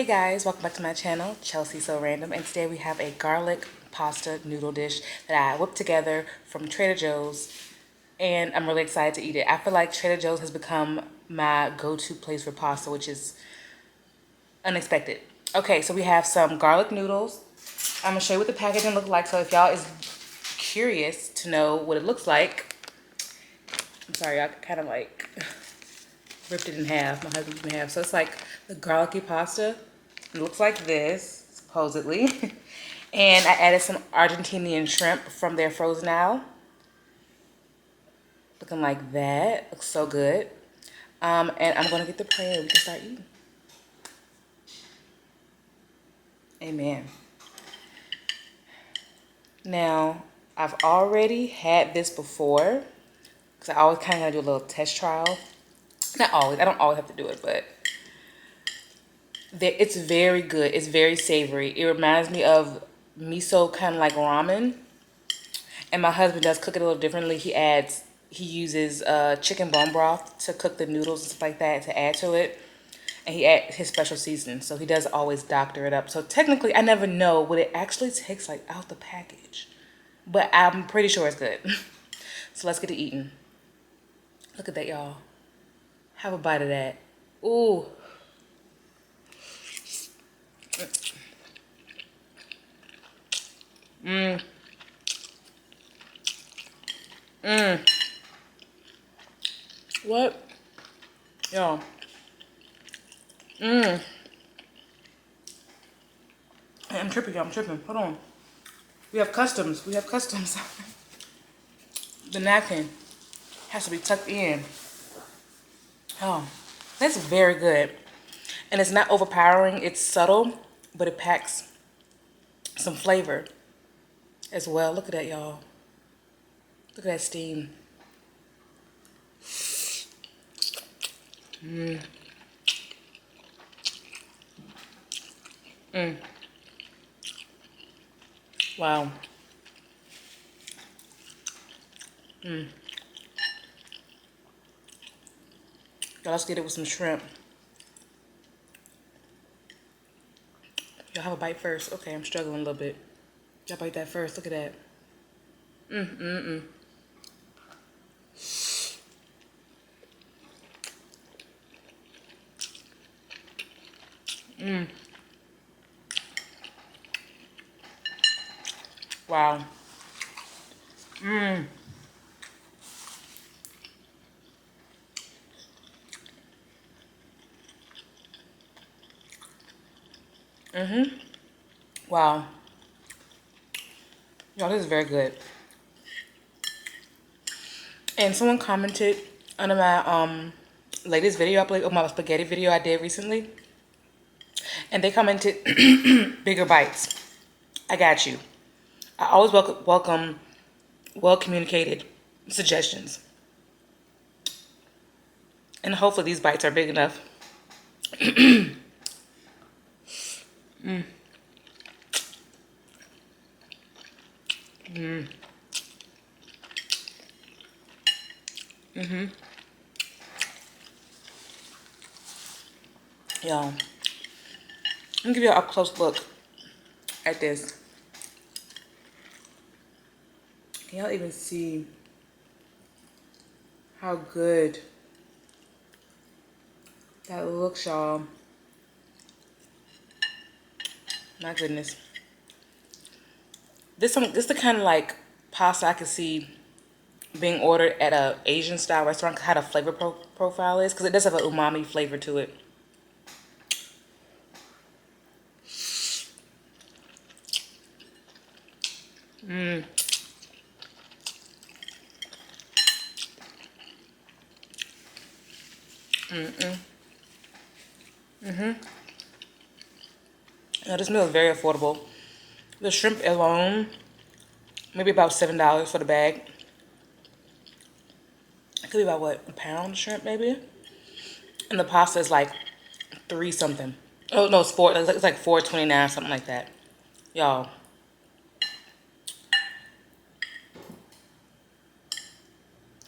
guys, welcome back to my channel, Chelsea So Random, and today we have a garlic pasta noodle dish that I whipped together from Trader Joe's, and I'm really excited to eat it. I feel like Trader Joe's has become my go-to place for pasta, which is unexpected. Okay, so we have some garlic noodles. I'm gonna show you what the packaging looks like, so if y'all is curious to know what it looks like, I'm sorry, I kind of like ripped it in half. My husband ripped it in half. So it's like the garlicky pasta. It looks like this, supposedly. And I added some Argentinian shrimp from their frozen aisle. Looking like that. Looks so good. And I'm going to get the prayer. We can start eating. Amen. Now, I've already had this before, because I always kind of do a little test trial. Not always. I don't always have to do it, but it's very good. It's very savory. It reminds me of miso, kind of like ramen. And my husband does cook it a little differently. He uses chicken bone broth to cook the noodles and stuff like that to add to it. And he adds his special seasoning. So he does always doctor it up. So technically, I never know what it actually takes like out the package. But I'm pretty sure it's good. So let's get to eating. Look at that, y'all. Have a bite of that. Ooh. Mmm. Mmm. What? Y'all. Mmm. I'm tripping, y'all. I'm tripping. Hold on. We have customs. We have customs. The napkin has to be tucked in. Oh, that's very good. And it's not overpowering. It's subtle, but it packs some flavor as well. Look at that, y'all. Look at that steam. Mmm. Mmm. Wow. Mmm. Y'all, let's get it with some shrimp. Y'all have a bite first. Okay, I'm struggling a little bit. Y'all bite that first. Look at that. Mmm, mmm, mmm. Mmm. Wow. Mmm. Mm-hmm. Wow. Y'all, this is very good. And someone commented under my latest video, I believe, of my spaghetti video I did recently. And they commented, bigger bites. I got you. I always welcome well-communicated suggestions. And hopefully these bites are big enough. Mm. Mm. Mm-hmm. Y'all, let me give you an up-close look at this. Can y'all even see how good that looks, y'all? My goodness. This the kind of like pasta I could see being ordered at a Asian style restaurant. How the flavor profile is, because it does have an umami flavor to it. Mmm. Mm-mm. Mm-hmm. Now this meal is very affordable. The shrimp alone, maybe about $7 for the bag. It could be about what, a pound of shrimp maybe? And the pasta is like 3 something. Oh no, it's like $4.29, something like that. Y'all.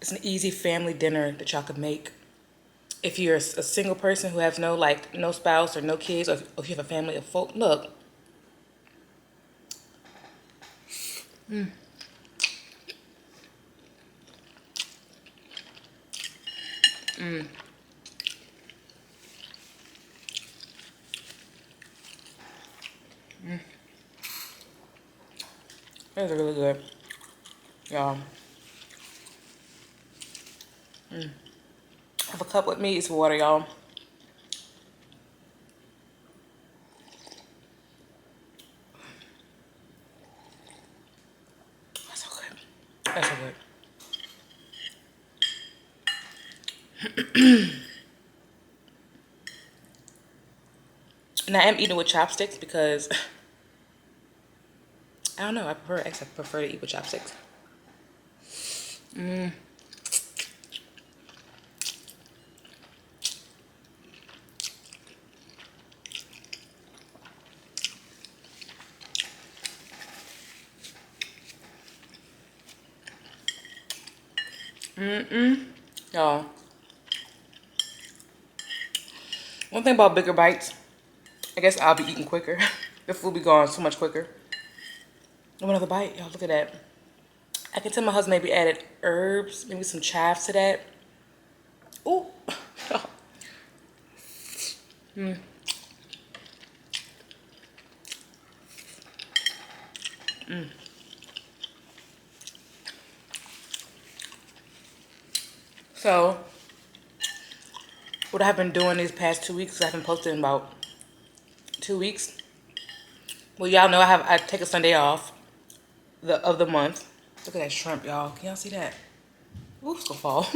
It's an easy family dinner that y'all could make if you're a single person who has no like no spouse or no kids, or if you have a family of folk, look. Those are really good, y'all. Have a cup with me. It's water, y'all. That's so good. That's so good. And I am eating with chopsticks because I don't know. I prefer to eat with chopsticks. Y'all, one thing about bigger bites, I guess I'll be eating quicker. The food be gone so much quicker. Oh, another bite, y'all. Look at that. I can tell my husband maybe added herbs, maybe some chives to that. Ooh. So, what I've been doing these past 2 weeks, 'cause I haven't posted in about 2 weeks. Well, y'all know I take a Sunday off of the month. Look at that shrimp, y'all. Can y'all see that? Ooh, it's gonna fall.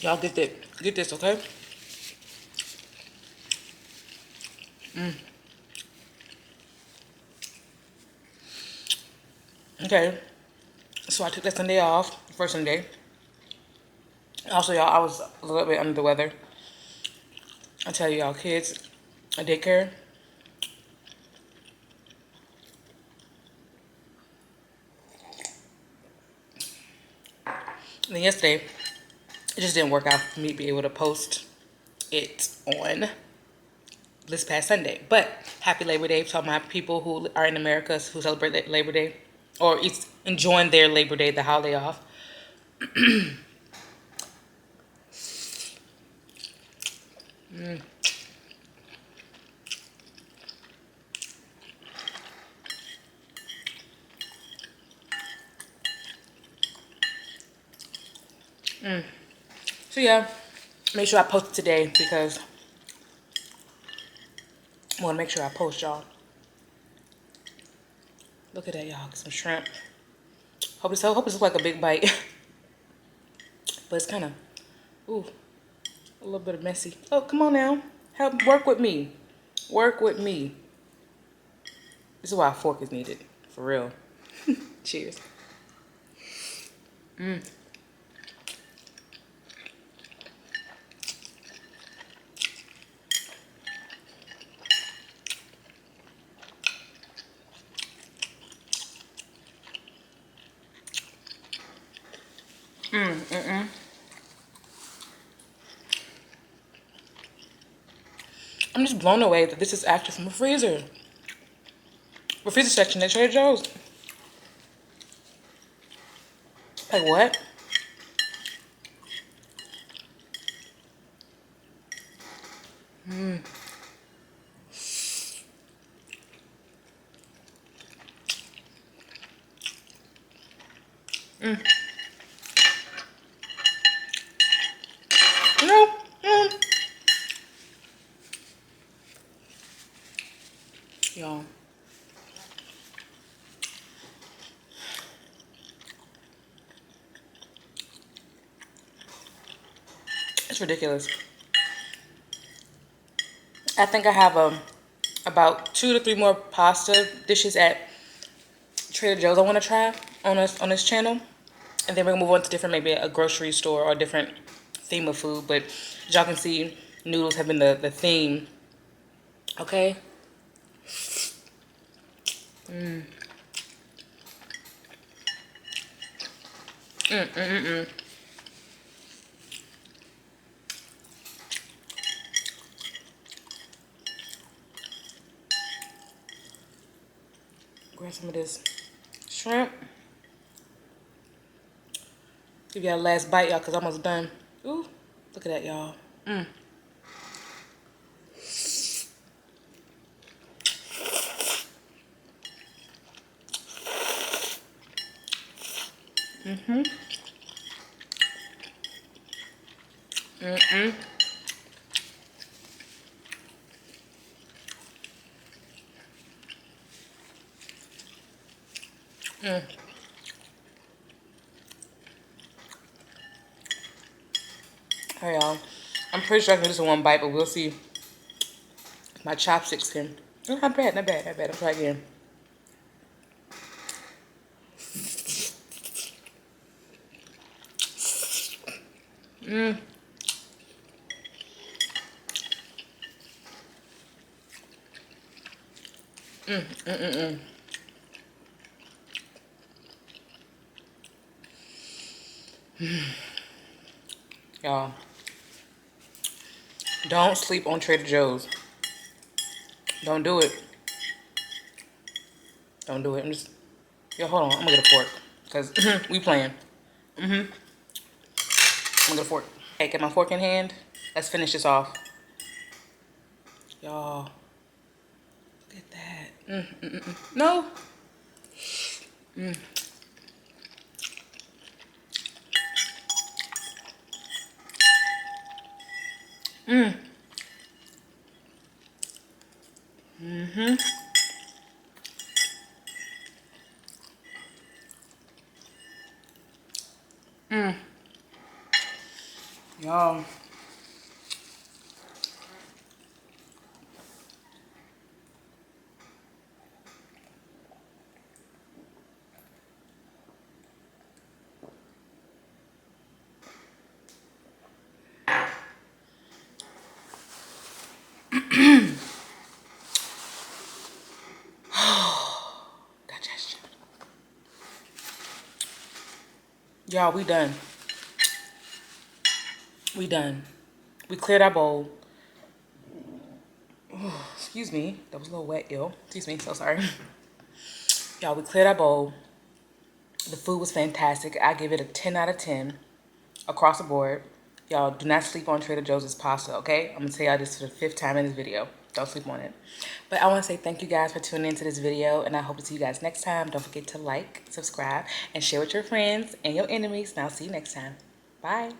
Y'all get this, okay? Okay. So I took that Sunday off, first Sunday. Also, y'all, I was a little bit under the weather. I tell y'all, kids, at daycare. And then yesterday, it just didn't work out for me to be able to post it on this past Sunday. But happy Labor Day to all my people who are in America who celebrate Labor Day or enjoying their Labor Day, the holiday off. So yeah, make sure I post it today because I want to make sure I post, y'all. Look at that, y'all. Get some shrimp. Hope it's looks like a big bite. But it's kind of, ooh, a little bit of messy. Oh, come on now. Work with me. Work with me. This is why a fork is needed. For real. Cheers. I'm just blown away that this is actually from a freezer. The freezer section at Trader Joe's. Like what? No. Y'all. It's ridiculous. I think I have about 2 to 3 more pasta dishes at Trader Joe's I want to try on this channel. And then we're gonna move on to different, maybe a grocery store or a different theme of food. But as y'all can see, noodles have been the theme Okay. Grab some of this shrimp. Give y'all a last bite, y'all, because I'm almost done. Ooh, look at that, y'all. All right, y'all. I'm pretty sure I can do this in one bite, but we'll see if my chopsticks can. Oh, not bad, not bad, not bad. I'll try again. Y'all, don't sleep on Trader Joe's. Don't do it. Don't do it. I'm just, yo, hold on. I'm gonna get a fork, because we playing. I'm gonna get a fork. Okay, get my fork in hand. Let's finish this off. Y'all, look at that. No. Y'all. Digestion. Y'all, we done. We done. We cleared our bowl. Excuse me. That was a little wet, yo. Excuse me. So sorry. Y'all, we cleared our bowl. The food was fantastic. I give it a 10 out of 10 across the board. Y'all, do not sleep on Trader Joe's pasta, okay? I'm going to tell y'all this for the 5th time in this video. Don't sleep on it. But I want to say thank you guys for tuning into this video, and I hope to see you guys next time. Don't forget to like, subscribe, and share with your friends and your enemies. And I'll see you next time. Bye.